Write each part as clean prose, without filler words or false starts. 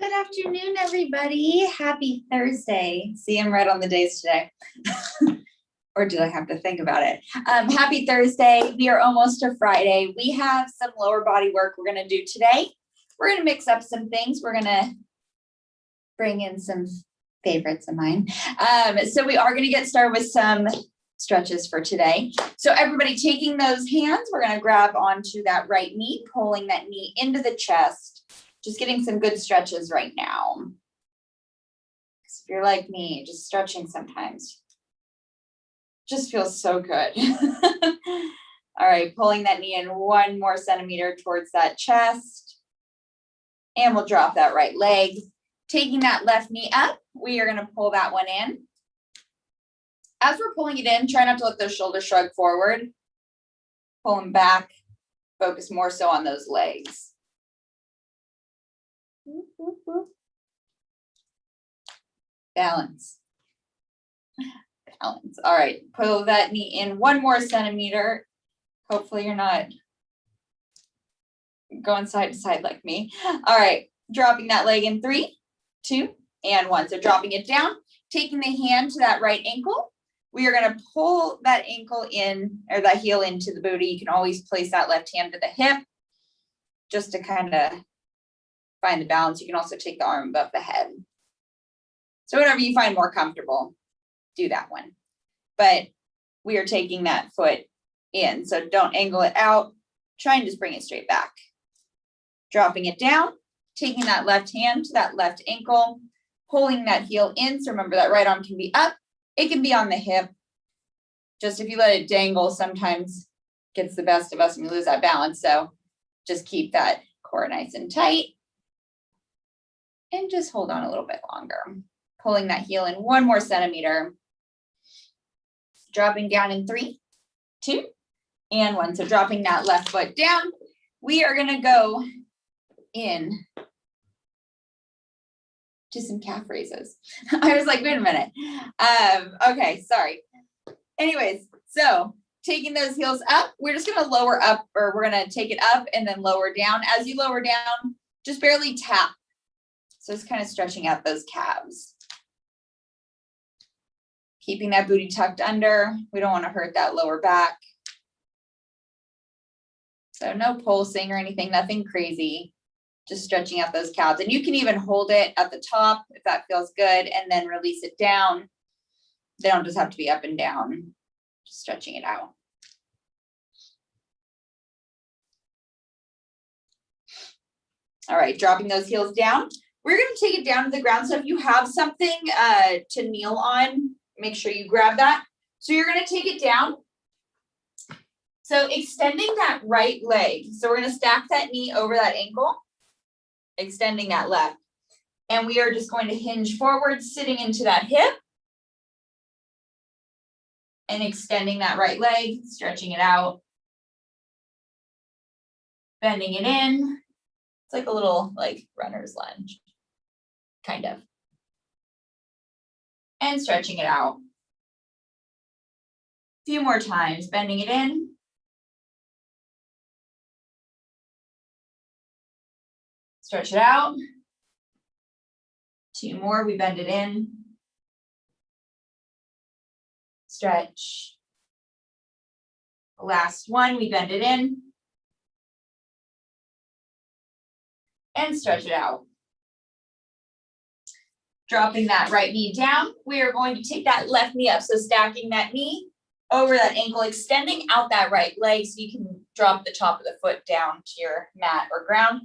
Good afternoon, everybody. Happy Thursday. See, I'm right on the days today. Or did I have to think about it? Happy Thursday. We are almost to Friday. We have some lower body work we're going to do today. We're going to mix up some things. We're going to bring in some favorites of mine. So we are going to get started with some stretches for today. So everybody taking those hands, we're going to grab onto that right knee, pulling that knee into the chest. Just getting some good stretches right now. If you're like me, just stretching sometimes just feels so good. All right, pulling that knee in 1 more centimeter towards that chest. And we'll drop that right leg. Taking that left knee up, we are going to pull that one in. As we're pulling it in, try not to let those shoulders shrug forward. Pull them back. Focus more so on those legs. Balance. Balance. All right, pull that knee in 1 more centimeter. Hopefully you're not going side to side like me. All right, dropping that leg in 3, 2, and 1. So dropping it down, taking the hand to that right ankle. We are going to pull that ankle in, or that heel into the booty. You can always place that left hand to the hip just to kind of find the balance. You can also take the arm above the head. So whatever you find more comfortable, do that one. But we are taking that foot in. So don't angle it out. Try and just bring it straight back. Dropping it down, taking that left hand to that left ankle, pulling that heel in. So remember that right arm can be up. It can be on the hip. Just if you let it dangle, sometimes gets the best of us and we lose that balance. So just keep that core nice and tight. And just hold on a little bit longer. Pulling that heel in 1 more centimeter. Dropping down in 3, 2, and 1. So dropping that left foot down. We are going to go in to some calf raises. I was like, wait a minute. Okay, sorry. Anyways, so taking those heels up, we're just going to lower up, or we're going to take it up and then lower down. As you lower down, just barely tap. So it's kind of stretching out those calves. Keeping that booty tucked under. We don't want to hurt that lower back. So no pulsing or anything, nothing crazy. Just stretching out those calves. And you can even hold it at the top if that feels good and then release it down. They don't just have to be up and down. Just stretching it out. All right, dropping those heels down. We're going to take it down to the ground. So if you have something to kneel on, make sure you grab that. So you're going to take it down. So extending that right leg. So we're going to stack that knee over that ankle, extending that left. And we are just going to hinge forward, sitting into that hip. And extending that right leg, stretching it out. Bending it in. It's like a little runner's lunge, kind of. And stretching it out. A few more times, bending it in. Stretch it out. 2 more, we bend it in. Stretch. Last one, we bend it in. And stretch it out. Dropping that right knee down, we are going to take that left knee up. So stacking that knee over that ankle, extending out that right leg so you can drop the top of the foot down to your mat or ground.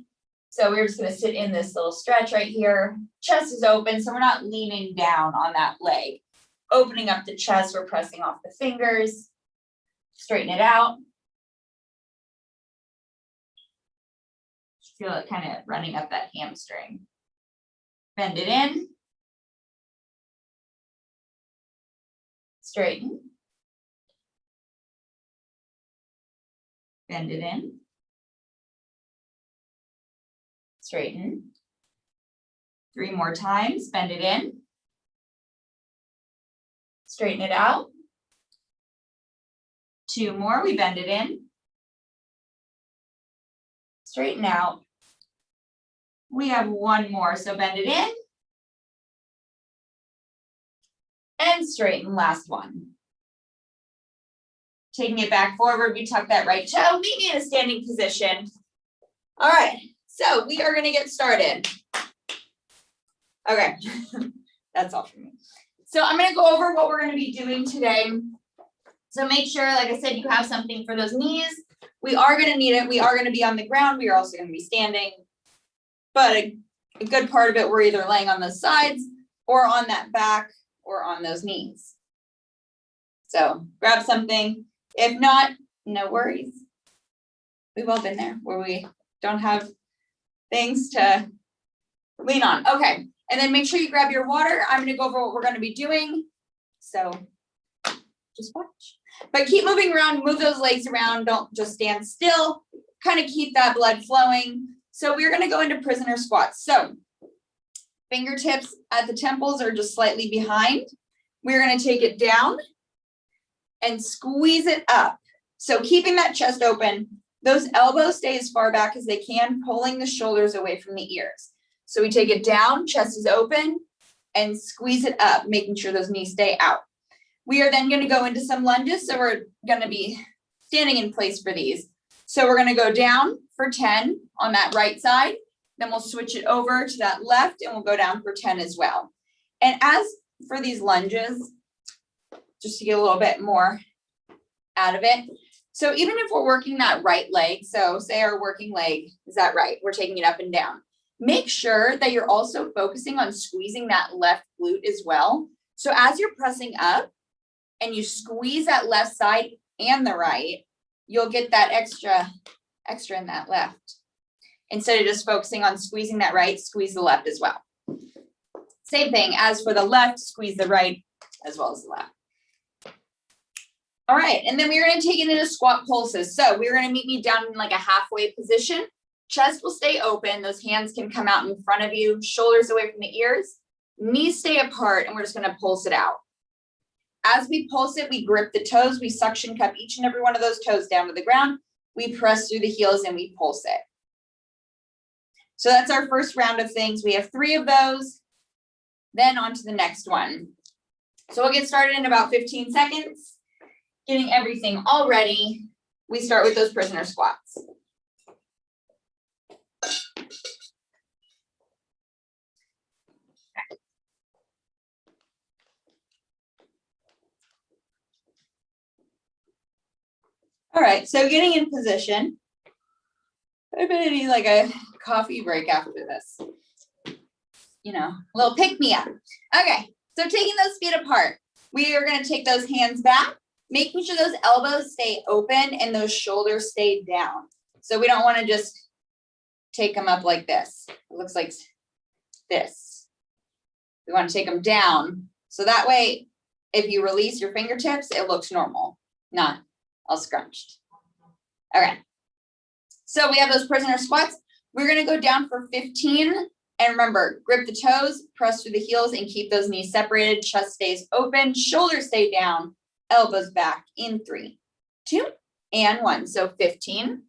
So we're just going to sit in this little stretch right here. Chest is open, so we're not leaning down on that leg. Opening up the chest, we're pressing off the fingers. Straighten it out. Feel it kind of running up that hamstring. Bend it in. Straighten. Bend it in. Straighten. 3 more times. Bend it in. Straighten it out. 2 more. We bend it in. Straighten out. We have one more, so bend it in. And straighten, last one. Taking it back forward, we tuck that right toe, meet me in a standing position. All right, so we are gonna get started. Okay, that's all for me. So I'm gonna go over what we're gonna be doing today. So make sure, like I said, you have something for those knees. We are gonna need it. We are gonna be on the ground. We are also gonna be standing. But a good part of it, we're either laying on those sides or on that back or on those knees. So grab something. If not, no worries. We've all been there where we don't have things to lean on. Okay, and then make sure you grab your water. I'm gonna go over what we're gonna be doing. So just watch. But keep moving around, move those legs around, don't just stand still, kind of keep that blood flowing. So we're gonna go into prisoner squats. So fingertips at the temples are just slightly behind. We're gonna take it down and squeeze it up. So keeping that chest open, those elbows stay as far back as they can, pulling the shoulders away from the ears. So we take it down, chest is open, and squeeze it up, making sure those knees stay out. We are then going to go into some lunges, so we're going to be standing in place for these. So we're going to go down for 10 on that right side, then we'll switch it over to that left, and we'll go down for 10 as well. And as for these lunges, just to get a little bit more out of it, so even if we're working that right leg, so say our working leg is that right, we're taking it up and down. Make sure that you're also focusing on squeezing that left glute as well. So as you're pressing up and you squeeze that left side and the right, you'll get that extra in that left. Instead of just focusing on squeezing that right, squeeze the left as well. Same thing as for the left, squeeze the right as well as the left. All right, and then we're gonna take it into squat pulses. So we're gonna meet me down in like a halfway position. Chest will stay open, those hands can come out in front of you, shoulders away from the ears, knees stay apart, and we're just gonna pulse it out. As we pulse it, we grip the toes, we suction cup each and every one of those toes down to the ground, we press through the heels and we pulse it. So that's our first round of things. We have 3 of those, then on to the next one. So we'll get started in about 15 seconds. Getting everything all ready, we start with those prisoner squats. All right, so getting in position. I'm gonna need like a coffee break after this. You know, a little pick me up. Okay, so taking those feet apart, we are gonna take those hands back, making sure those elbows stay open and those shoulders stay down. So we don't wanna just take them up like this. It looks like this. We wanna take them down. So that way, if you release your fingertips, it looks normal, not all scrunched. Okay. So we have those prisoner squats. We're gonna go down for 15. And remember, grip the toes, press through the heels, and keep those knees separated. Chest stays open, shoulders stay down, elbows back in 3, 2, and 1. So 15,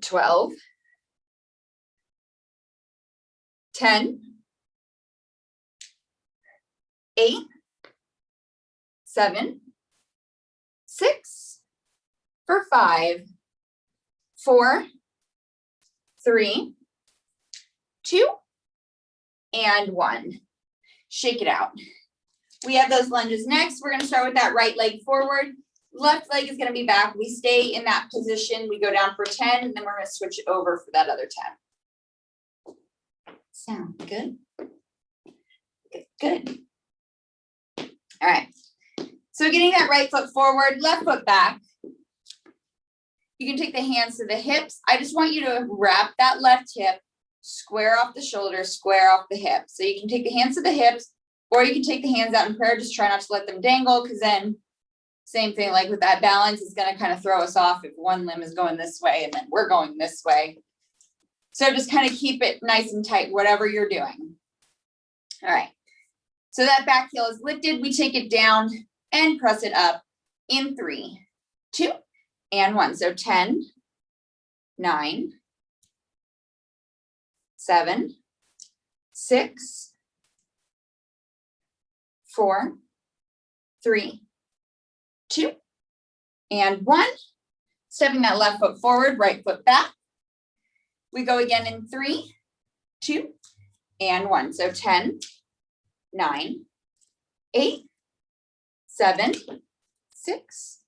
12, 10, 8, 7, 6, for 5, 4, 3, 2, and 1. Shake it out. We have those lunges next. We're going to start with that right leg forward. Left leg is going to be back. We stay in that position. We go down for 10, and then we're going to switch it over for that other 10. Sound good? Good. All right. So getting that right foot forward, left foot back. You can take the hands to the hips. I just want you to wrap that left hip, square off the shoulder, square off the hip. So you can take the hands to the hips, or you can take the hands out in prayer. Just try not to let them dangle, because then same thing, like with that balance, it's going to kind of throw us off if one limb is going this way and then we're going this way. So just kind of keep it nice and tight, whatever you're doing. All right. So that back heel is lifted. We take it down and press it up in 3, 2, and 1. So 10, 9, 7, 6, 4, 3, 2, and 1. Stepping that left foot forward, right foot back. We go again in 3, 2, and 1. So 10, 9, 8, 7, 6,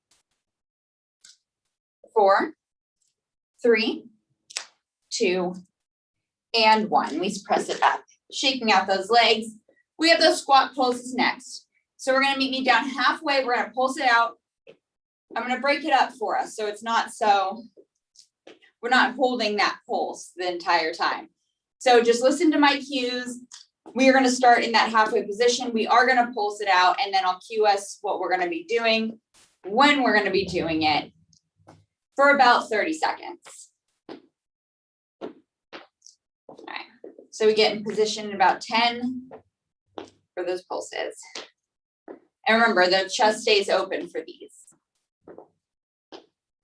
4, 3, 2, and 1. We press it up, shaking out those legs. We have those squat pulses next. So we're gonna meet me down halfway. We're gonna pulse it out. I'm gonna break it up for us so it's not so, we're not holding that pulse the entire time. So just listen to my cues. We are gonna start in that halfway position. We are gonna pulse it out, and then I'll cue us what we're gonna be doing, when we're gonna be doing it, for about 30 seconds. All right, so we get in position in about 10 for those pulses. And remember, the chest stays open for these.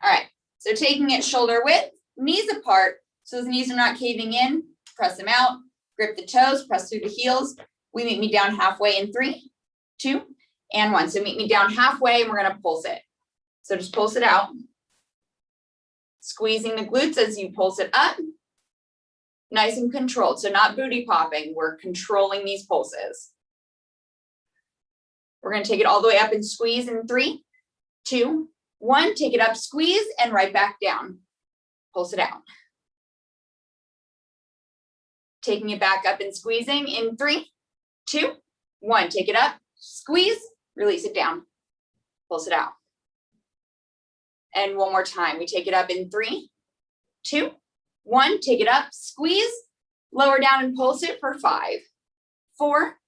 All right, so taking it shoulder width, knees apart, so those knees are not caving in, press them out, grip the toes, press through the heels. We meet me down halfway in 3, 2, and 1. So meet me down halfway, and we're gonna pulse it. So just pulse it out. Squeezing the glutes as you pulse it up. Nice and controlled, so not booty popping. We're controlling these pulses. We're gonna take it all the way up and squeeze in 3, 2, 1. Take it up, squeeze, and right back down. Pulse it out. Taking it back up and squeezing in 3, 2, 1. Take it up, squeeze, release it down. Pulse it out. And one more time. We take it up in 3, 2, 1. Take it up, squeeze, lower down and pulse it for 5, 4,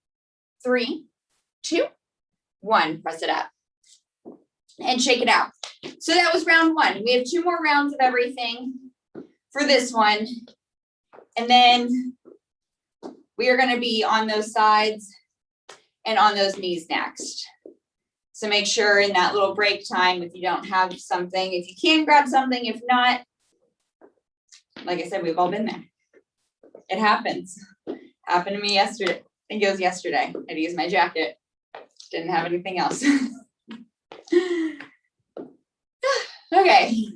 3, 2, 1. Press it up and shake it out. So that was round 1. We have 2 more rounds of everything for this one. And then we are going to be on those sides and on those knees next. So make sure in that little break time, if you don't have something, if you can grab something, if not, like I said, we've all been there. It happens. Happened to me yesterday. I think it was yesterday. I had to use my jacket. Didn't have anything else. Okay.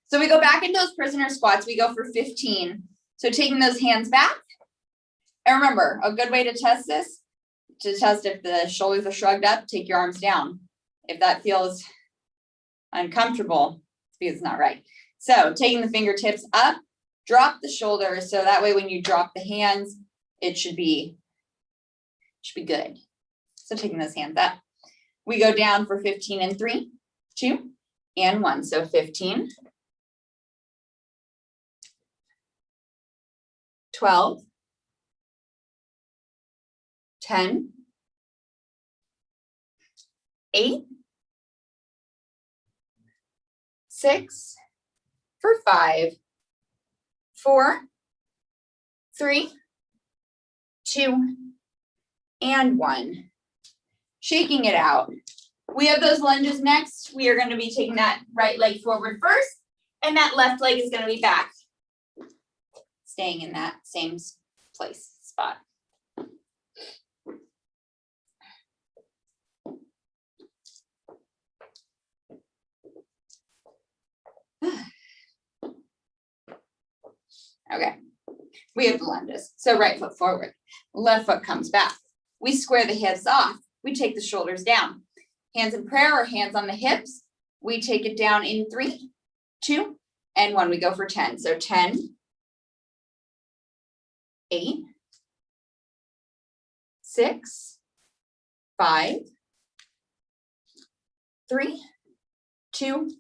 So we go back into those prisoner squats. We go for 15. So taking those hands back. And remember, a good way to test this, to test if the shoulders are shrugged up, take your arms down. If that feels uncomfortable, it's because it's not right. So taking the fingertips up, drop the shoulders. So that way when you drop the hands, it should be good. So taking those hands up. We go down for 15 and 3, 2, and 1. So 15. 12, 10, 8, 6, for 5, 4, 3, 2, and 1. Shaking it out. We have those lunges next. We are going to be taking that right leg forward first, and that left leg is going to be back. Staying in that same spot. Okay, we have the lunges. So right foot forward, left foot comes back. We square the hips off. We take the shoulders down. Hands in prayer or hands on the hips. We take it down in 3, 2, and 1. We go for 10. So 10, 8, 6, 5, 3, 2,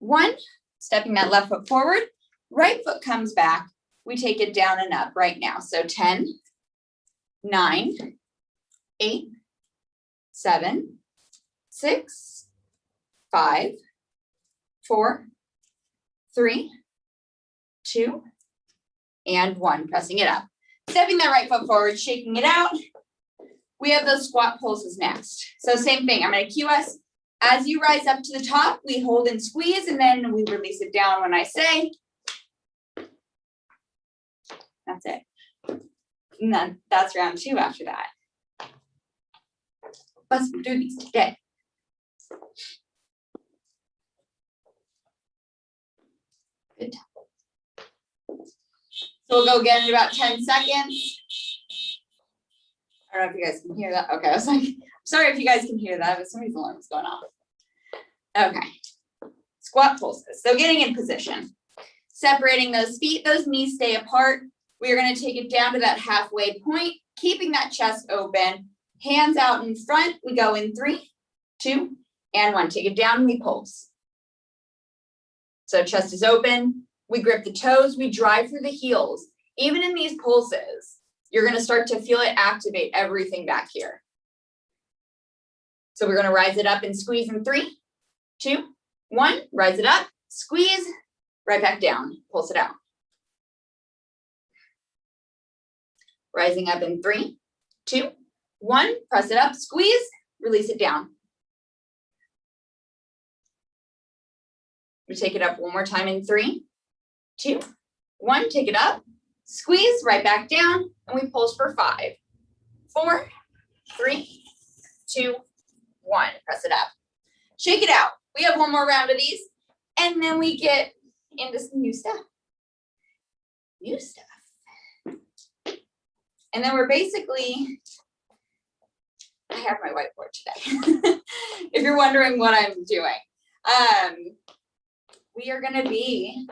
1. Stepping that left foot forward, right foot comes back. We take it down and up right now. So 10, 9, 8, 7, 6, 5, 4, 3, 2, and 1. Pressing it up. Stepping that right foot forward, shaking it out. We have those squat pulses next. So same thing, I'm gonna cue us. As you rise up to the top, we hold and squeeze, and then we release it down when I say. That's it. And then that's round 2 after that. Let's do these today. Good. So we'll go again in about 10 seconds. I don't know if you guys can hear that. Okay, I was like, sorry if you guys can hear that, but somebody's alarm is going off. Okay, squat pulses. So getting in position, separating those feet, those knees stay apart. We are going to take it down to that halfway point, keeping that chest open, hands out in front. We go in 3, 2, and 1. Take it down and we pulse. So chest is open. We grip the toes. We drive through the heels. Even in these pulses, you're going to start to feel it activate everything back here. So we're going to rise it up and squeeze in 3, 2, 1. Rise it up, squeeze, right back down. Pulse it out. Rising up in 3, 2, 1. Press it up, squeeze, release it down. We take it up one more time in 3, 2, 1. Take it up, squeeze, right back down, and we pulse for 5, 4, 3, 2, 1. Press it up. Shake it out. We have one more round of these, and then we get into some new stuff. New stuff. And then we're basically, I have my whiteboard today. If you're wondering what I'm doing. We are gonna be,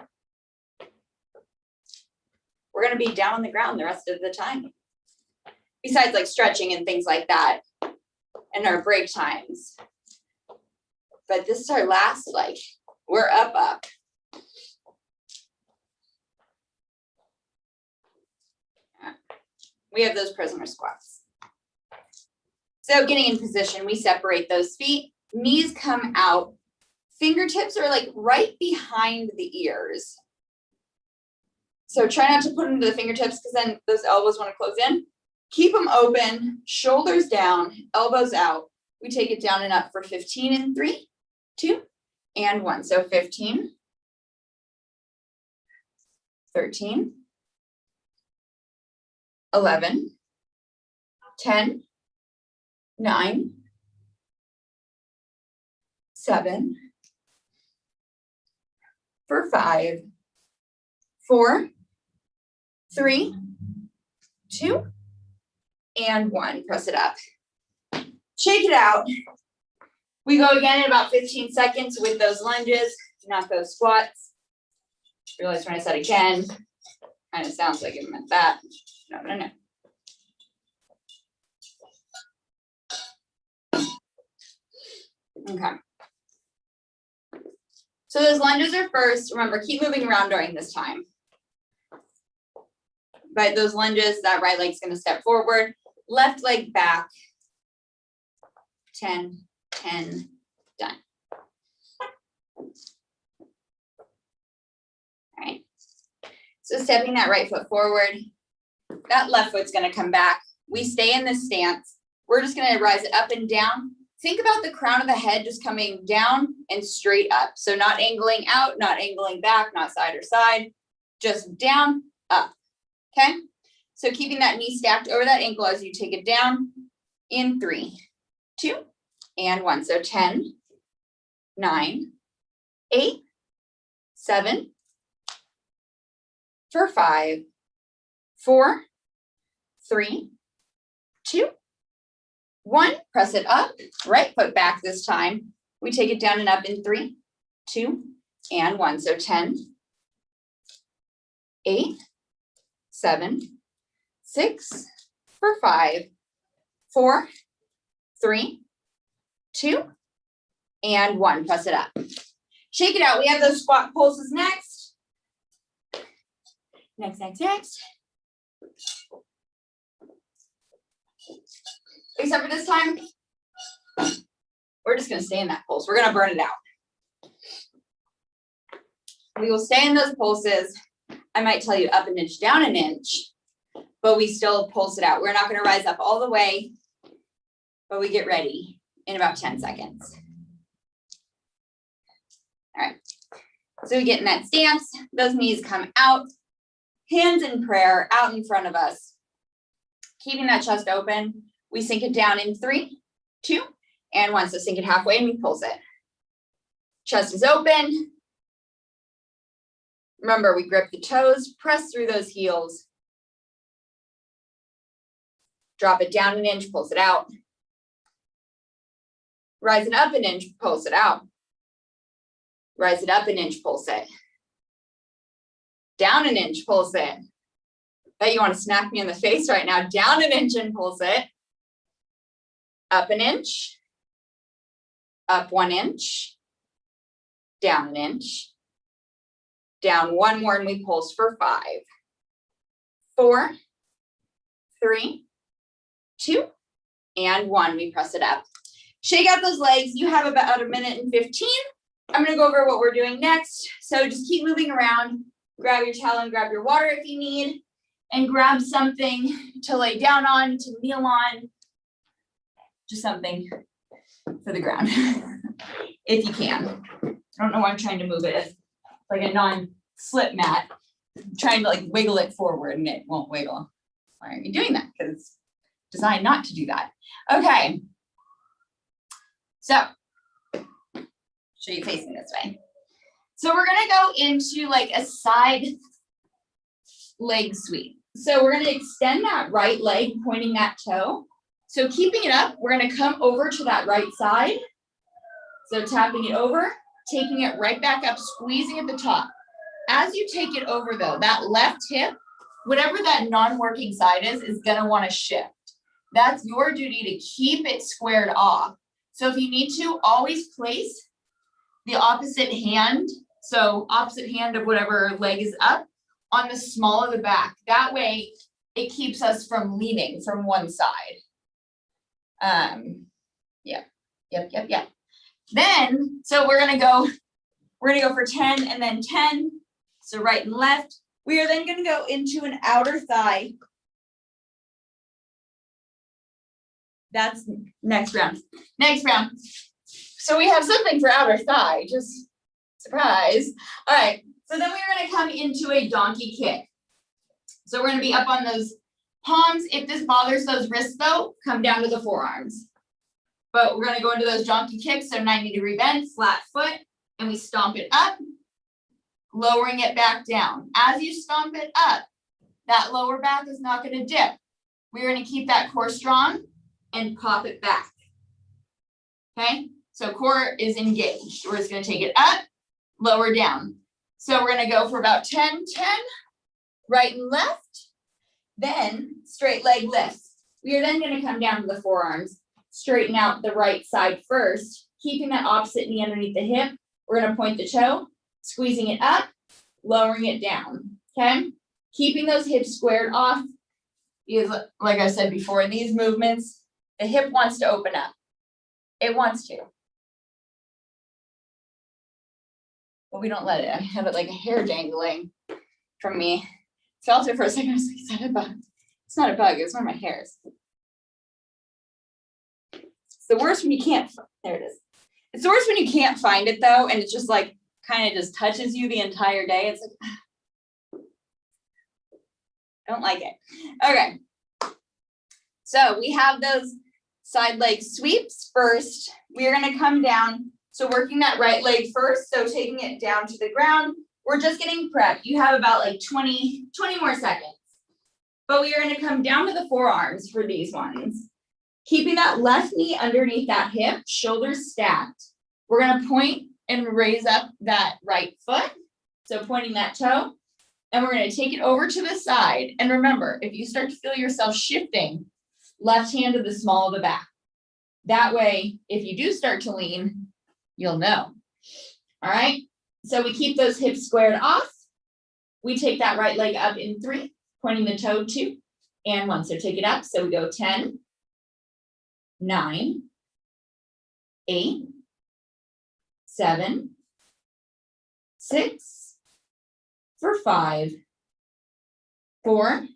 we're gonna be down on the ground the rest of the time. Besides like stretching and things like that, and our break times. But this is our last, like, we're up. We have those prisoner squats. So getting in position, we separate those feet, knees come out, fingertips are like right behind the ears. So try not to put them into the fingertips because then those elbows want to close in. Keep them open, shoulders down, elbows out. We take it down and up for 15 in 3, 2, and 1. So 15, 13, 11, 10, 9, 7, for 5, 4, 3, 2, and 1. Press it up. Shake it out. We go again in about 15 seconds with those lunges, not those squats. Realize when I said again, kind of sounds like it meant that. No. Okay. So those lunges are first. Remember, keep moving around during this time. But those lunges, that right leg's going to step forward, left leg back. 10, 10, done. All right. So stepping that right foot forward, that left foot's going to come back. We stay in this stance. We're just going to rise it up and down. Think about the crown of the head just coming down and straight up. So not angling out, not angling back, not side or side, just down, up. Okay. So keeping that knee stacked over that ankle as you take it down in 3, 2, and 1. So 10, 9, 8, 7, for 5, 4, 3, 2, 1. Press it up, right foot back this time. We take it down and up in 3, 2, and 1. So 10, 8, 7, 6, for 5, 4, 3, 2, and 1. Press it up. Shake it out. We have those squat pulses next. Next. Except for this time, we're just going to stay in that pulse. We're going to burn it out. We will stay in those pulses. I might tell you up an inch, down an inch, but we still pulse it out. We're not going to rise up all the way, but we get ready in about 10 seconds. All right. So we get in that stance, those knees come out, hands in prayer out in front of us. Keeping that chest open, we sink it down in 3, 2, and 1. So sink it halfway and we pulse it. Chest is open. Remember, we grip the toes, press through those heels. Drop it down an inch, pulse it out. Rise it up an inch, pulse it out. Rise it up an inch, pulse it. Down an inch, pulse it. Bet you want to smack me in the face right now. Down an inch and pulse it. Up an inch. Up 1 inch. Down an inch. Down 1 more and we pulse for 5, 4, 3, 2, and 1. We press it up. Shake out those legs. You have about 1 minute and 15. I'm going to go over what we're doing next. So just keep moving around. Grab your towel and grab your water if you need. And grab something to lay down on, to kneel on. Just something for the ground, if you can. I don't know why I'm trying to move it as like a non-slip mat. I'm trying to like wiggle it forward and it won't wiggle. Why are you doing that? Because it's designed not to do that. Okay. So, show you facing this way. So we're gonna go into like a side leg sweep. So we're gonna extend that right leg, pointing that toe. So keeping it up, we're gonna come over to that right side. So tapping it over, taking it right back up, squeezing at the top. As you take it over though, that left hip, whatever that non-working side is gonna wanna shift. That's your duty to keep it squared off. So if you need to, always place the opposite hand, so opposite hand of whatever leg is up, on the small of the back. That way it keeps us from leaning from one side. Yep. Then, so we're gonna go for 10 and then 10. So right and left. We are then gonna go into an outer thigh. That's next round. So we have something for outer thigh, just surprise. All right, so then we're gonna come into a donkey kick. So we're gonna be up on those palms. If this bothers those wrists though, come down to the forearms. But we're gonna go into those donkey kicks, so 90-degree bend, flat foot, and we stomp it up, lowering it back down. As you stomp it up, that lower back is not gonna dip. We're gonna keep that core strong and pop it back, okay? So core is engaged. We're just gonna take it up, lower down. So we're gonna go for about 10, 10, right and left, then straight leg lifts. We are then gonna come down to the forearms, straighten out the right side first, keeping that opposite knee underneath the hip. We're gonna point the toe, squeezing it up, lowering it down, okay? Keeping those hips squared off, because like I said before, in these movements, the hip wants to open up. It wants to. But we don't let it. I have it like a hair dangling from me. Felt it for a second. I was like, is that a bug? It's not a bug. It's one of my hairs. It's the worst when you can't. There it is. It's the worst when you can't find it though, and it's just like kind of just touches you the entire day. It's like, don't like it. Okay. So we have those side leg sweeps first. We are going to come down. So working that right leg first. So taking it down to the ground. We're just getting prepped. You have about like 20 more seconds. But we are going to come down to the forearms for these ones. Keeping that left knee underneath that hip, shoulders stacked. We're going to point and raise up that right foot. So pointing that toe. And we're going to take it over to the side. And remember, if you start to feel yourself shifting, left hand to the small of the back. That way, if you do start to lean, you'll know. All right. So we keep those hips squared off. We take that right leg up in 3, pointing the toe 2 and 1. So take it up. So we go 10, 9, 8, 7, 6, for 5, 4,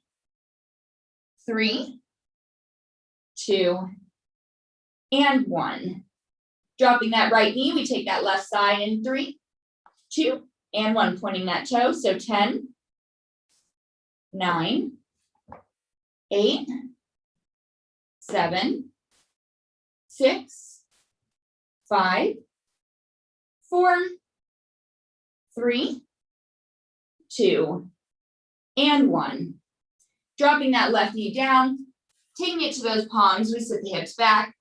3, 2, and 1. Dropping that right knee, we take that left side in 3, 2, and 1, pointing that toe. So 10, 9, 8, 7, 6, 5, 4, 3, 2, and 1. Dropping that left knee down, taking it to those palms, we sit the hips back,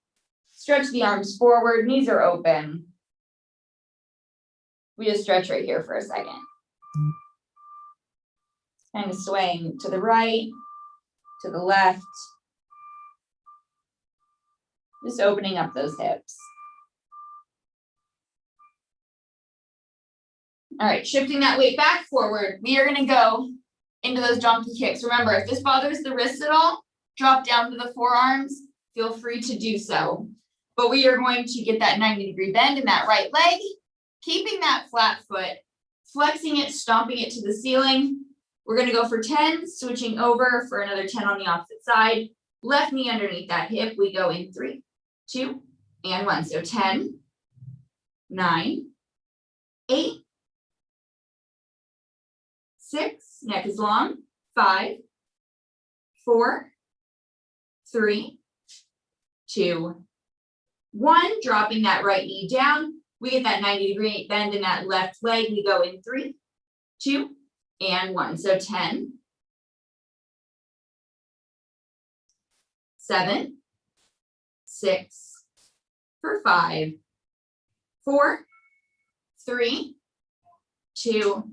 stretch the arms forward, knees are open. We just stretch right here for a second. Kind of swaying to the right, to the left. Just opening up those hips. All right, shifting that weight back forward, we are gonna go into those donkey kicks. Remember, if this bothers the wrists at all, drop down to the forearms, feel free to do so. But we are going to get that 90-degree bend in that right leg, keeping that flat foot, flexing it, stomping it to the ceiling. We're gonna go for 10, switching over for another 10 on the opposite side. Left knee underneath that hip, we go in 3, 2, and 1. So 10, 9, 8, 6, neck is long, 5, 4, 3, 2, 1, dropping that right knee down. We get that 90-degree bend in that left leg. We go in 3, 2, and 1. So 10, 7, 6, for 5, 4, 3, 2,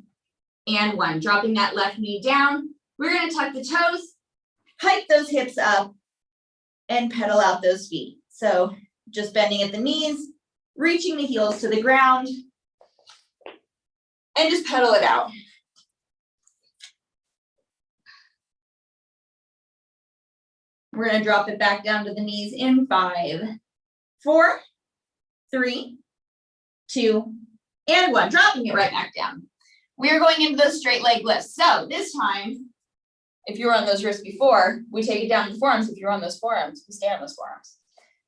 and 1. Dropping that left knee down. We're going to tuck the toes, hike those hips up, and pedal out those feet. So just bending at the knees, reaching the heels to the ground, and just pedal it out. We're going to drop it back down to the knees in 5, 4, 3, 2, and 1. Dropping it right back down. We are going into those straight leg lifts. So this time, if you were on those wrists before, we take it down to the forearms. If you're on those forearms, we stay on those forearms.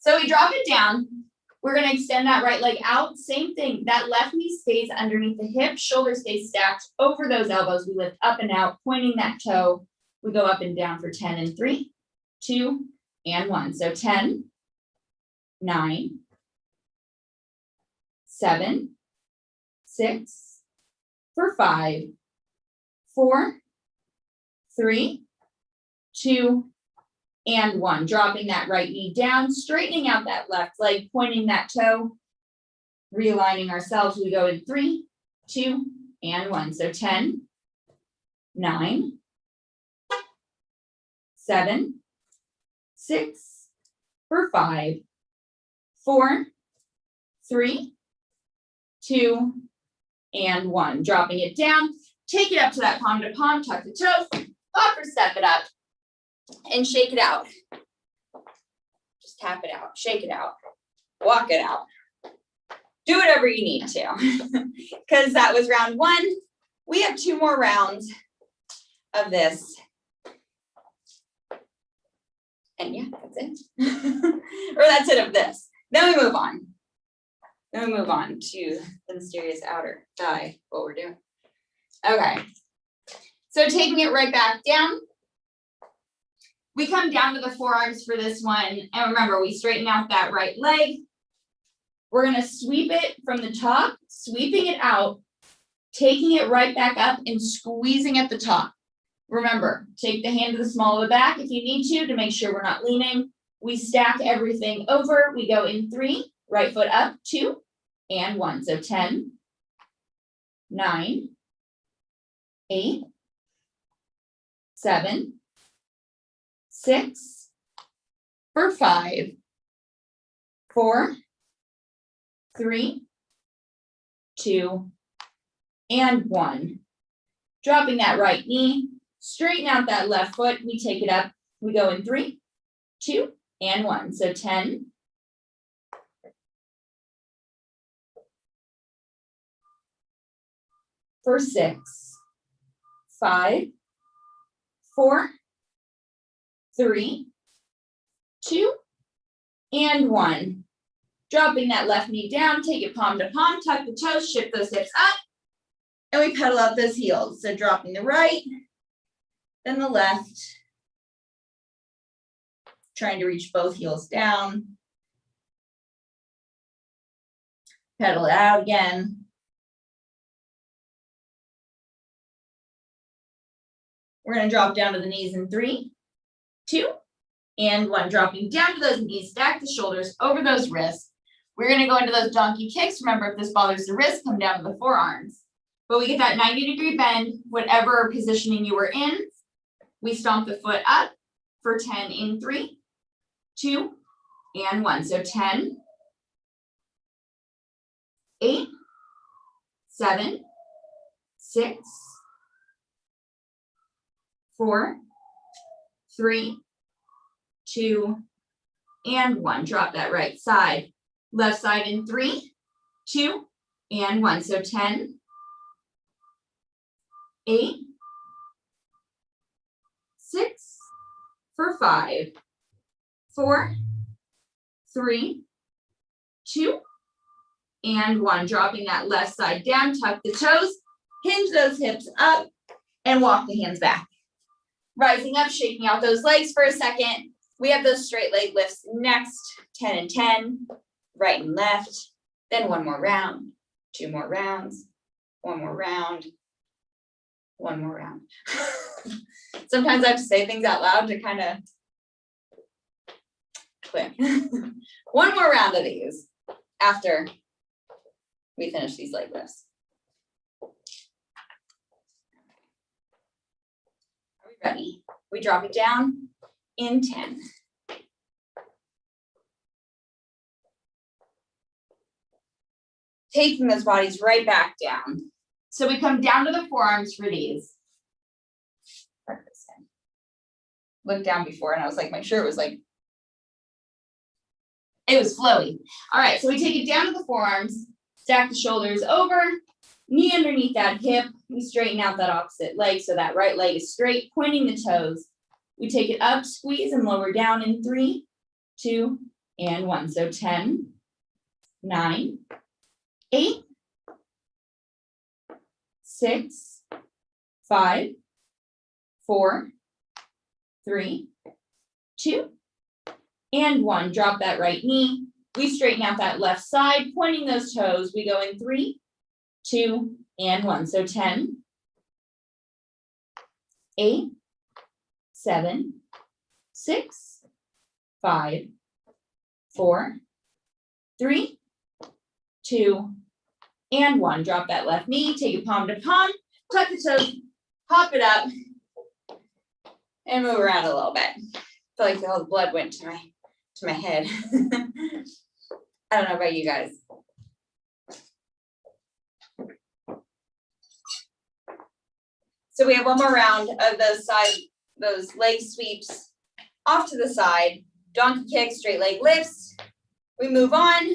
So we drop it down. We're going to extend that right leg out. Same thing. That left knee stays underneath the hip. Shoulder stays stacked over those elbows. We lift up and out, pointing that toe. We go up and down for 10 and 3, 2, and 1. So 10, 9, 7, 6, for 5, 4, 3, 2, and 1. Dropping that right knee down, straightening out that left leg, pointing that toe, realigning ourselves. We go in 3, 2, and 1. So 10, 9, 7, 6, for 5, 4, 3, 2, and 1. Dropping it down, take it up to that palm to palm, tuck the toes, hop or step it up, and shake it out. Just tap it out, shake it out, walk it out. Do whatever you need to, because that was round 1. We have 2 more rounds of this. And yeah, that's it. Or that's it of this. Then we move on. Then we move on to the mysterious outer thigh, what we're doing. Okay, so taking it right back down, we come down to the forearms for this one. And remember, we straighten out that right leg. We're gonna sweep it from the top, sweeping it out, taking it right back up and squeezing at the top. Remember, take the hand to the small of the back if you need to make sure we're not leaning. We stack everything over. We go in 3, right foot up, 2, and 1. So 10, 9, 8, 7, 6, for 5, 4, 3, 2, and 1. Dropping that right knee, straighten out that left foot. We take it up. We go in 3, 2, and 1. So 10, for 6, 5, 4, 3, 2, and 1. Dropping that left knee down, take it palm to palm, tuck the toes, shift those hips up, and we pedal out those heels. So dropping the right, then the left, trying to reach both heels down. Pedal it out again. We're going to drop down to the knees in 3, 2, and 1. Dropping down to those knees, stack the shoulders over those wrists. We're going to go into those donkey kicks. Remember, if this bothers the wrist, come down to the forearms. But we get that 90-degree bend, whatever positioning you were in. We stomp the foot up for 10 in 3, 2, and 1. So 10, 8, 7, 6, 4, 3, 2, and 1. Drop that right side. Left side in 3, 2, and 1. So 10, 8, 6, for 5, 4, 3, 2, and 1. Dropping that left side down, tuck the toes, hinge those hips up, and walk the hands back. Rising up, shaking out those legs for a second. We have those straight leg lifts next, 10 and 10, right and left. Then one more round, 2 more rounds, 1 more round, 1 more round. Sometimes I have to say things out loud to kind of click. 1 more round of these after we finish these leg lifts. Are we ready? We drop it down in 10. Taking those bodies right back down. So we come down to the forearms for these. Looked down before and I was like, my shirt was like, it was flowy. All right, so we take it down to the forearms, stack the shoulders over, knee underneath that hip. We straighten out that opposite leg so that right leg is straight, pointing the toes. We take it up, squeeze, and lower down in 3, 2, and 1. So 10, 9, 8, 6, 5, 4, 3, 2, and 1. Drop that right knee. We straighten out that left side, pointing those toes. We go in 3, 2, and 1. So 10, 8, 7, 6, 5, 4, 3, 2, and 1. Drop that left knee, take it palm to palm, tuck the toes, hop it up, and move around a little bit. I feel like all the blood went to my head. I don't know about you guys. So we have 1 more round of those leg sweeps off to the side, donkey kicks, straight leg lifts. We move on.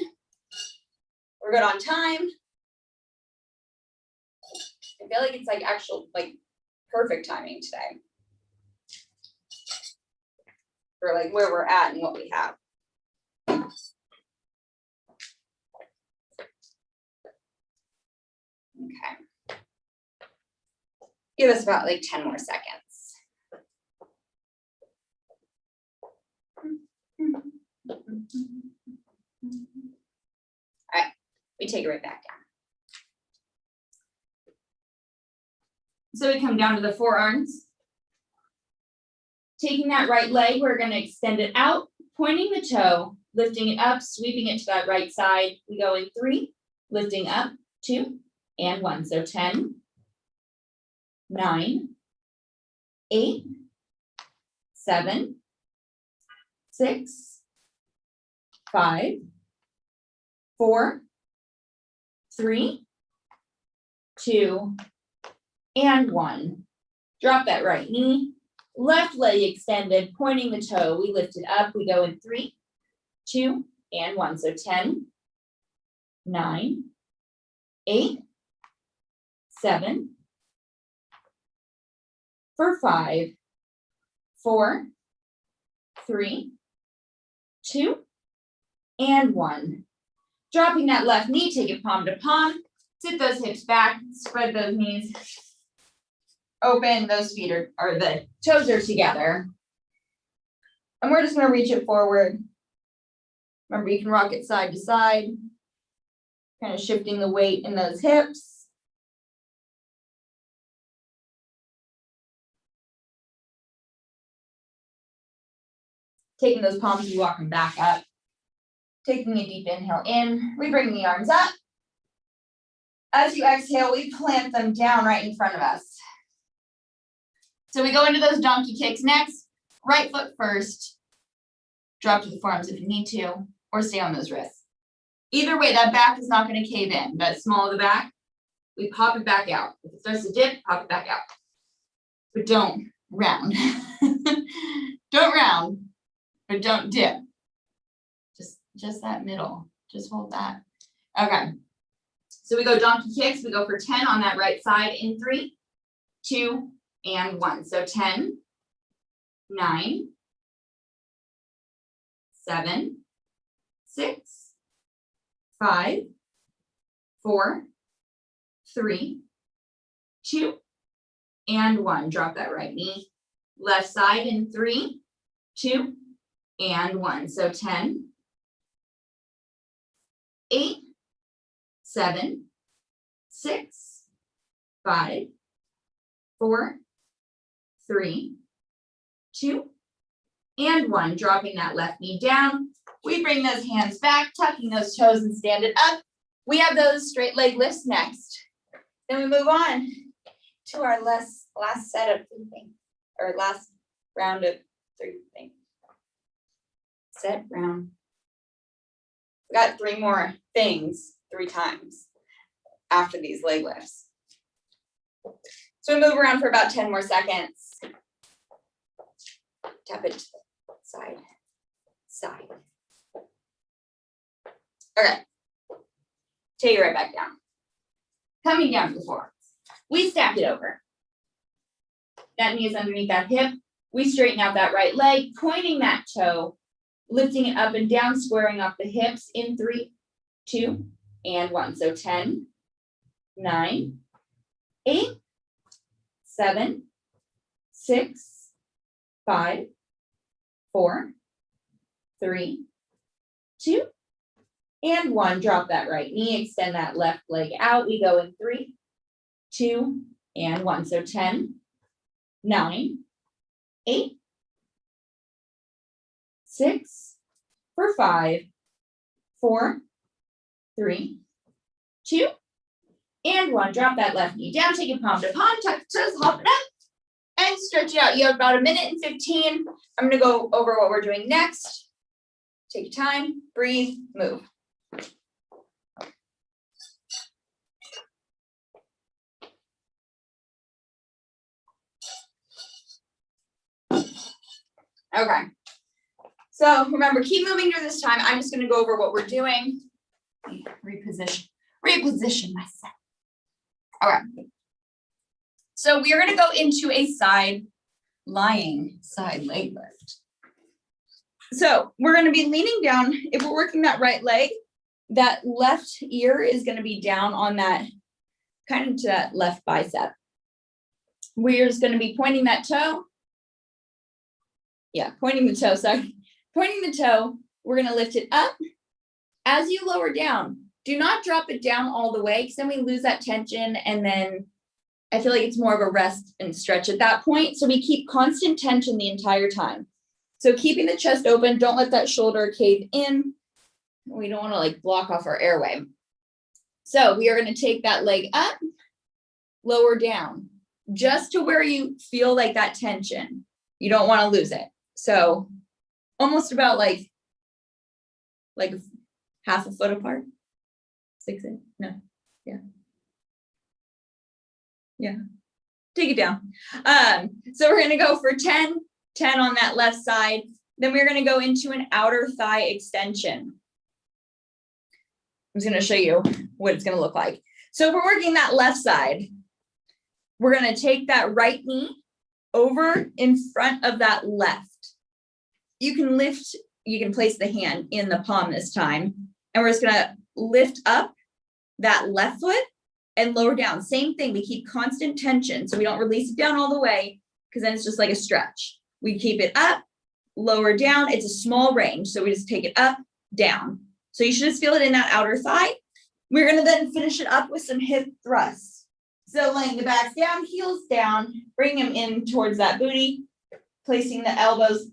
We're good on time. I feel like it's like actual, like perfect timing today for like where we're at and what we have. Okay. Give us about like 10 more seconds. All right, we take it right back down. So we come down to the forearms. Taking that right leg, we're going to extend it out, pointing the toe, lifting it up, sweeping it to that right side. We go in 3, lifting up, 2, and 1. So 10, 9, 8, 7, 6, 5, 4, 3, 2, and 1. Drop that right knee. Left leg extended, pointing the toe. We lift it up. We go in 3, 2, and 1. So 10, 9, 8, 7, for 5, 4, 3, 2, and 1. Dropping that left knee, take it palm to palm, sit those hips back, spread those knees open, those feet or the toes are together. And we're just gonna reach it forward. Remember, you can rock it side to side, kind of shifting the weight in those hips. Taking those palms, you walk them back up. Taking a deep inhale in, we bring the arms up. As you exhale, we plant them down right in front of us. So we go into those donkey kicks next. Right foot first. Drop to the forearms if you need to, or stay on those wrists. Either way, that back is not going to cave in. That small of the back, we pop it back out. If it starts to dip, pop it back out. But don't round. Don't round, but don't dip. Just that middle. Just hold that. Okay. So we go donkey kicks. We go for 10 on that right side in 3, 2, and 1. So 10, 9, 7, 6, 5, 4, 3, 2, and 1. Drop that right knee. Left side in 3, 2, and 1. So 10, 8, 7, 6, 5, 4, 3, 2, and 1. Dropping that left knee down. We bring those hands back, tucking those toes and stand it up. We have those straight leg lifts next. Then we move on to our last set of 3 things, or last round of 3 things. Set, round. We got 3 more things 3 times after these leg lifts. So we move around for about 10 more seconds. Tap it to the side, side. Okay. Take it right back down. Coming down to the floor. We stack it over. That knee is underneath that hip. We straighten out that right leg, pointing that toe, lifting it up and down, squaring off the hips in 3, 2, and 1. So 10, 9, 8, 7, 6, 5, 4, 3, 2, and 1. Drop that right knee, extend that left leg out. We go in 3, 2, and 1. So 10, 9, 8, 6, for 5, 4, 3, 2, and 1. Drop that left knee down, take it palm to palm, tuck the toes, hop it up, and stretch it out. You have about 1:15. I'm gonna go over what we're doing next. Take your time, breathe, move. Okay. So remember, keep moving through this time. I'm just going to go over what we're doing. Reposition myself. All right. So we are going to go into a lying side leg lift. So we're going to be leaning down. If we're working that right leg, that left ear is going to be down on that, kind of to that left bicep. We're just going to be pointing that toe. Yeah, pointing the toe, sorry. Pointing the toe, we're going to lift it up. As you lower down, do not drop it down all the way, because then we lose that tension, and then I feel like it's more of a rest and stretch at that point. So we keep constant tension the entire time. So keeping the chest open, don't let that shoulder cave in. We don't want to like block off our airway. So we are going to take that leg up, lower down, just to where you feel like that tension. You don't want to lose it. So almost about like half a foot apart. 6 inches. No. Yeah. Yeah. Take it down. So we're going to go for 10 on that left side. Then we're going to go into an outer thigh extension. I'm just going to show you what it's going to look like. So if we're working that left side, we're going to take that right knee over in front of that left. you can place the hand in the palm this time. And we're just gonna lift up that left foot and lower down. Same thing, we keep constant tension. So we don't release it down all the way because then it's just like a stretch. We keep it up, lower down. It's a small range. So we just take it up, down. So you should just feel it in that outer thigh. We're gonna then finish it up with some hip thrusts. So laying the backs down, heels down, bring them in towards that booty, placing the elbows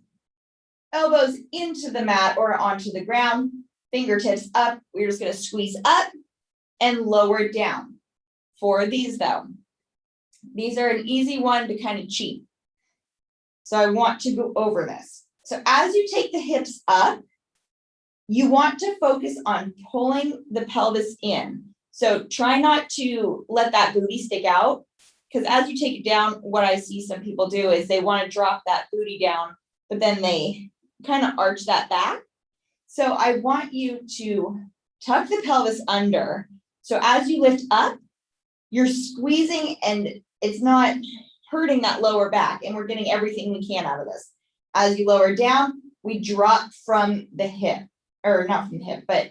into the mat or onto the ground, fingertips up. We're just gonna squeeze up and lower down. For these though, these are an easy one to kind of cheat. So I want to go over this. So as you take the hips up, you want to focus on pulling the pelvis in. So try not to let that booty stick out, because as you take it down, what I see some people do is they want to drop that booty down, but then they kind of arch that back. So I want you to tuck the pelvis under. So as you lift up, you're squeezing and it's not hurting that lower back, and we're getting everything we can out of this. As you lower down, we drop from the hip, or not from the hip, but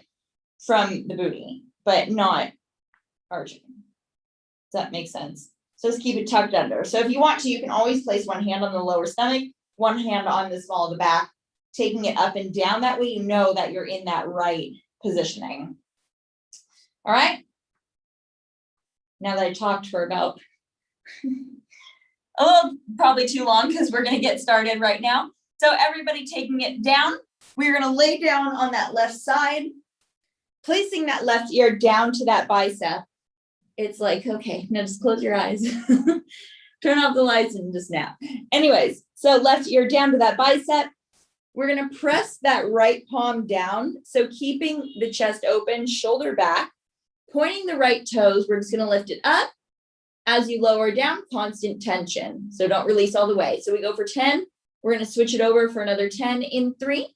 from the booty, but not arching. Does that make sense? So just keep it tucked under. So if you want to, you can always place one hand on the lower stomach, one hand on the small of the back, taking it up and down. That way you know that you're in that right positioning. All right. Now that I talked for about probably too long, because we're going to get started right now. So everybody taking it down, we're going to lay down on that left side, placing that left ear down to that bicep. It's like, okay, now just close your eyes, turn off the lights and just nap. Anyways, so left ear down to that bicep. We're going to press that right palm down. So keeping the chest open, shoulder back, pointing the right toes. We're just going to lift it up. As you lower down, constant tension. So don't release all the way. So we go for 10. We're going to switch it over for another 10 in 3,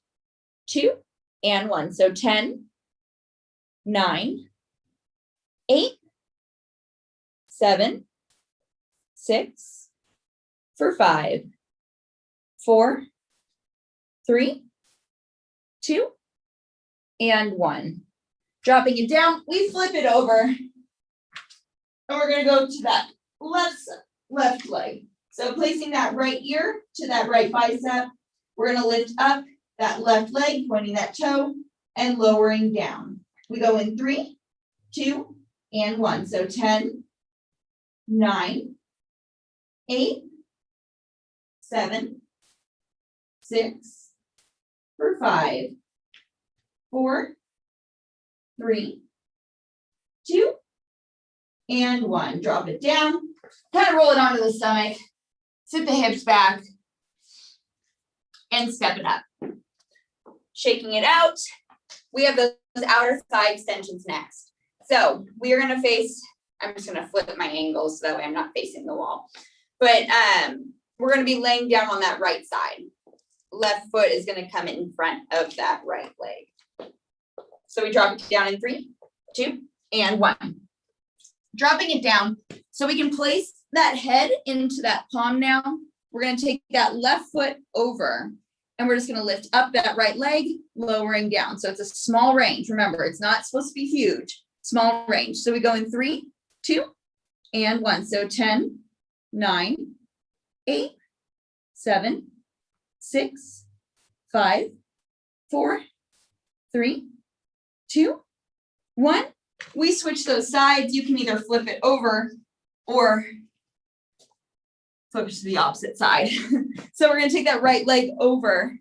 2, and 1. So 10, 9, 8, 7, 6, for 5, 4, 3, 2, and 1. Dropping it down, we flip it over, and we're going to go to that left leg. So placing that right ear to that right bicep, we're going to lift up that left leg, pointing that toe, and lowering down. We go in 3, 2, and 1. So 10, 9, 8, 7, 6, for 5, 4, 3, 2, and 1. Drop it down, kind of roll it onto the stomach, sit the hips back, and step it up. Shaking it out. We have those outer thigh extensions next. So we are going to face, I'm just going to flip my angles so that way I'm not facing the wall. But we're going to be laying down on that right side. Left foot is going to come in front of that right leg. So we drop it down in 3, 2, and 1. Dropping it down so we can place that head into that palm now. We're going to take that left foot over, and we're just going to lift up that right leg, lowering down. So it's a small range. Remember, it's not supposed to be huge. Small range. So we go in 3, 2, and 1. So 10, 9, 8, 7, 6, 5, 4, 3, 2, 1. We switch those sides. You can either flip it over or flip it to the opposite side. So we're going to take that right leg over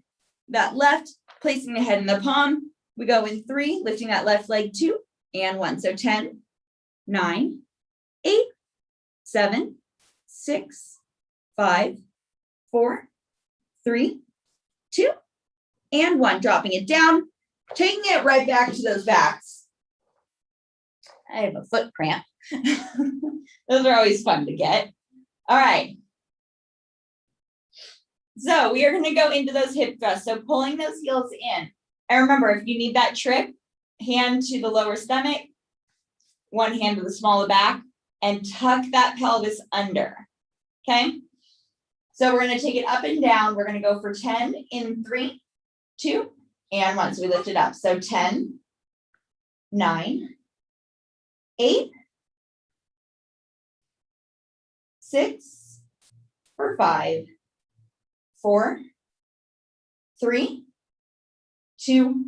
that left, placing the head in the palm. We go in 3, lifting that left leg, 2, and 1. So 10, 9, 8, 7, 6, 5, 4, 3, 2, and 1. Dropping it down, taking it right back to those backs. I have a foot cramp. Those are always fun to get. All right. So we are going to go into those hip thrusts. So pulling those heels in. And remember, if you need that trick, hand to the lower stomach, one hand to the small of the back, and tuck that pelvis under. Okay. So we're going to take it up and down. We're going to go for 10 in 3, 2, and 1. So we lift it up. So 10, 9, 8, 6, for 5, 4, 3, 2,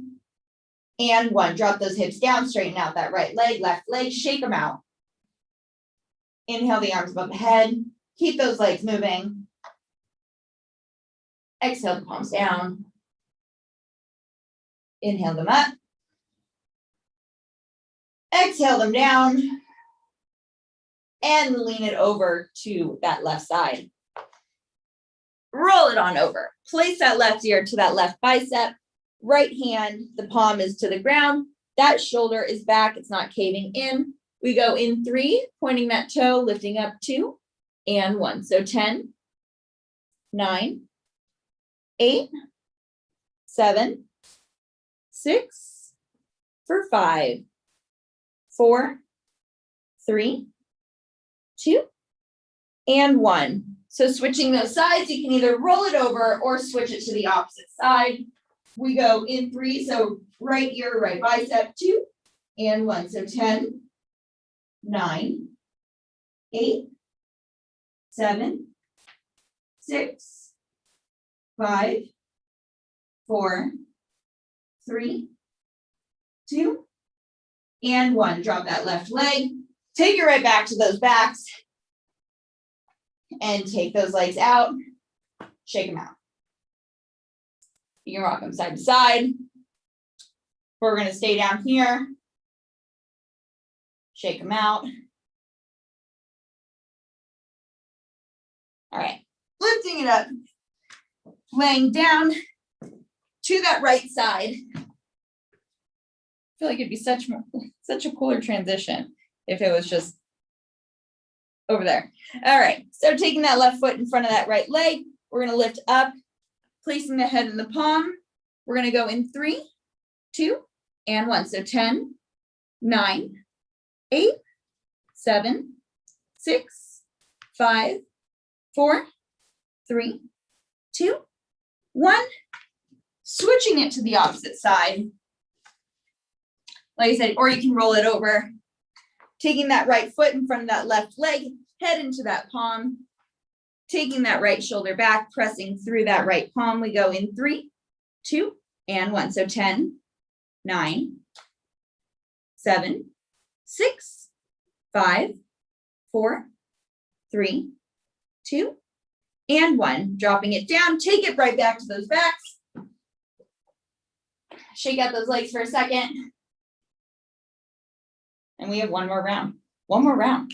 and 1. Drop those hips down, straighten out that right leg, left leg, shake them out. Inhale the arms above the head. Keep those legs moving. Exhale the palms down. Inhale them up. Exhale them down. And lean it over to that left side. Roll it on over. Place that left ear to that left bicep. Right hand, the palm is to the ground. That shoulder is back. It's not caving in. We go in 3, pointing that toe, lifting up 2, and 1. So 10, 9, 8, 7, 6, for 5, 4, 3, 2, and 1. So switching those sides, you can either roll it over or switch it to the opposite side. We go in 3, so right ear, right bicep, 2, and 1. So 10, 9, 8, 7, 6, 5, 4, 3, 2, and 1. Drop that left leg. Take it right back to those backs. And take those legs out. Shake them out. You can rock them side to side. We're going to stay down here. Shake them out. All right. Lifting it up. Laying down to that right side. I feel like it'd be such a cooler transition if it was just over there. All right. So taking that left foot in front of that right leg, we're going to lift up, placing the head in the palm. We're going to go in 3, 2, and 1. So 10, 9, 8, 7, 6, 5, 4, 3, 2, 1. Switching it to the opposite side. Like I said, or you can roll it over. Taking that right foot in front of that left leg, head into that palm. Taking that right shoulder back, pressing through that right palm. We go in 3, 2, and 1. So 10, 9, 7, 6, 5, 4, 3, 2, and 1. Dropping it down. Take it right back to those backs. Shake out those legs for a second. And we have one more round. One more round.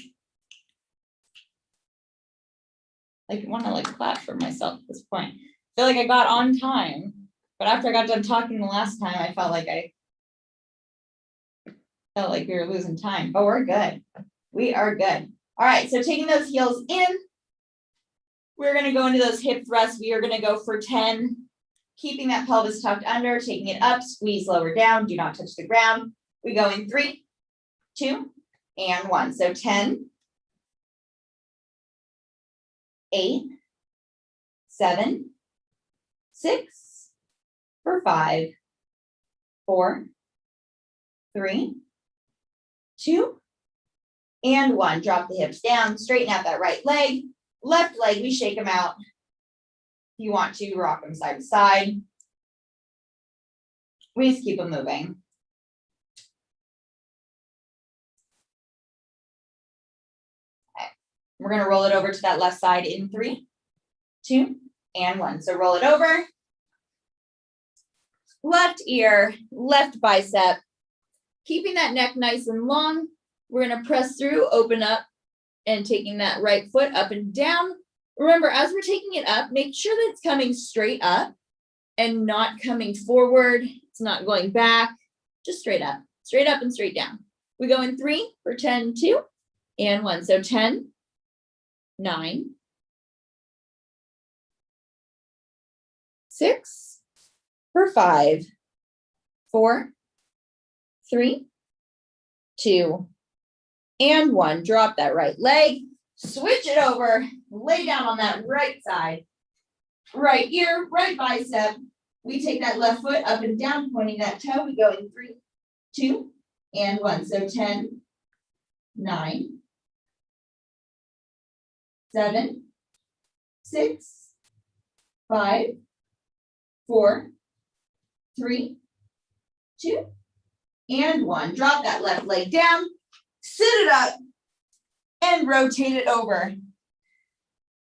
I want to clap for myself at this point. I feel like I got on time, but after I got done talking the last time, I felt like we were losing time, but we're good. We are good. All right, so taking those heels in, we're going to go into those hip thrusts. We are going to go for 10, keeping that pelvis tucked under, taking it up, squeeze lower down, do not touch the ground. We go in 3, 2, and 1. So 10, 8, 7, 6, for 5, 4, 3, 2, and 1. Drop the hips down, straighten out that right leg. Left leg, we shake them out. If you want to, rock them side to side. We just keep them moving. We're going to roll it over to that left side in 3, 2, and 1. So roll it over. Left ear, left bicep. Keeping that neck nice and long. We're going to press through, open up, and taking that right foot up and down. Remember, as we're taking it up, make sure that it's coming straight up and not coming forward. It's not going back, just straight up and straight down. We go in 3 for 10, 2, and 1. So 10, 9, 6, for 5, 4, 3, 2, and 1. Drop that right leg, switch it over, lay down on that right side, right ear, right bicep. We take that left foot up and down, pointing that toe. We go in 3, 2, and 1. So 10, 9, 7, 6, 5, 4, 3, 2, and 1. Drop that left leg down, sit it up, and rotate it over.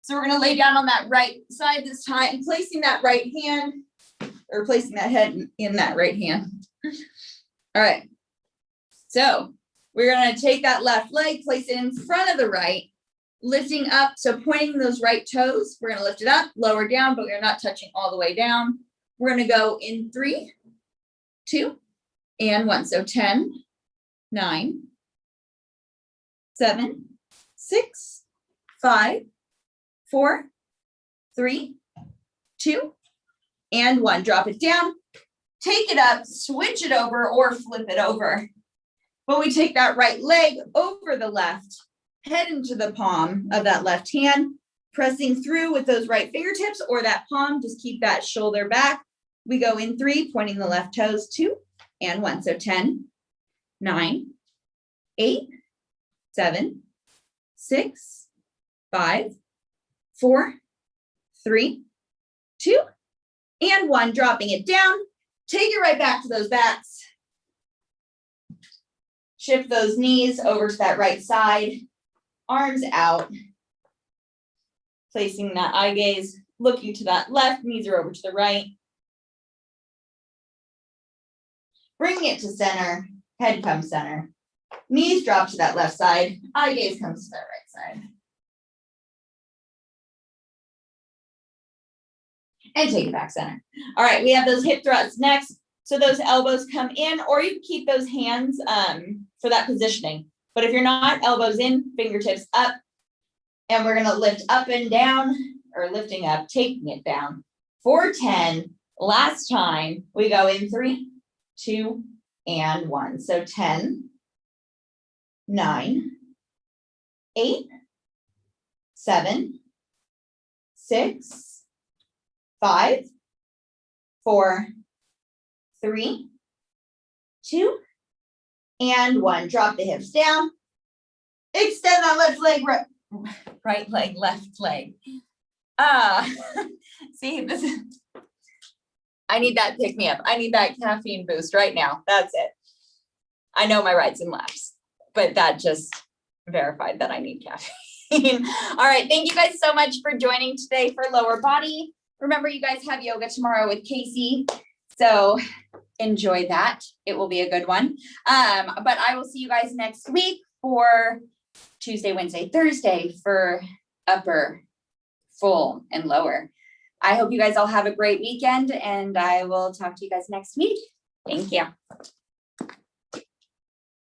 So we're going to lay down on that right side this time, placing that right hand, or placing that head in that right hand. All right. So we're going to take that left leg, place it in front of the right, lifting up. So pointing those right toes, we're going to lift it up, lower down, but we're not touching all the way down. We're going to go in 3, 2, and 1. So 10, 9, 7, 6, 5, 4, 3, 2, and 1. Drop it down, take it up, switch it over, or flip it over. But we take that right leg over the left, head into the palm of that left hand, pressing through with those right fingertips or that palm. Just keep that shoulder back. We go in 3, pointing the left toes, 2, and 1. So 10, 9, 8, 7, 6, 5, 4, 3, 2, and 1. Dropping it down. Take it right back to those backs. Shift those knees over to that right side. Arms out. Placing that eye gaze, looking to that left, knees are over to the right. Bring it to center, head comes center. Knees drop to that left side, eye gaze comes to that right side. And take it back center. All right, we have those hip thrusts next. So those elbows come in, or you can keep those hands for that positioning. But if you're not, elbows in, fingertips up. And we're gonna lift up and down, or lifting up, taking it down. For 10, last time, we go in 3, 2, and 1. So 10, 9, 8, 7, 6, 5, 4, 3, 2, and 1. Drop the hips down. Extend that left leg, right leg, left leg. See, this is, I need that pick me up. I need that caffeine boost right now. That's it. I know my rights and lefts, but that just verified that I need caffeine. All right. Thank you guys so much for joining today for lower body. Remember, you guys have yoga tomorrow with Casey. So enjoy that. It will be a good one. But I will see you guys next week for Tuesday, Wednesday, Thursday for upper, full, and lower. I hope you guys all have a great weekend, and I will talk to you guys next week. Thank you.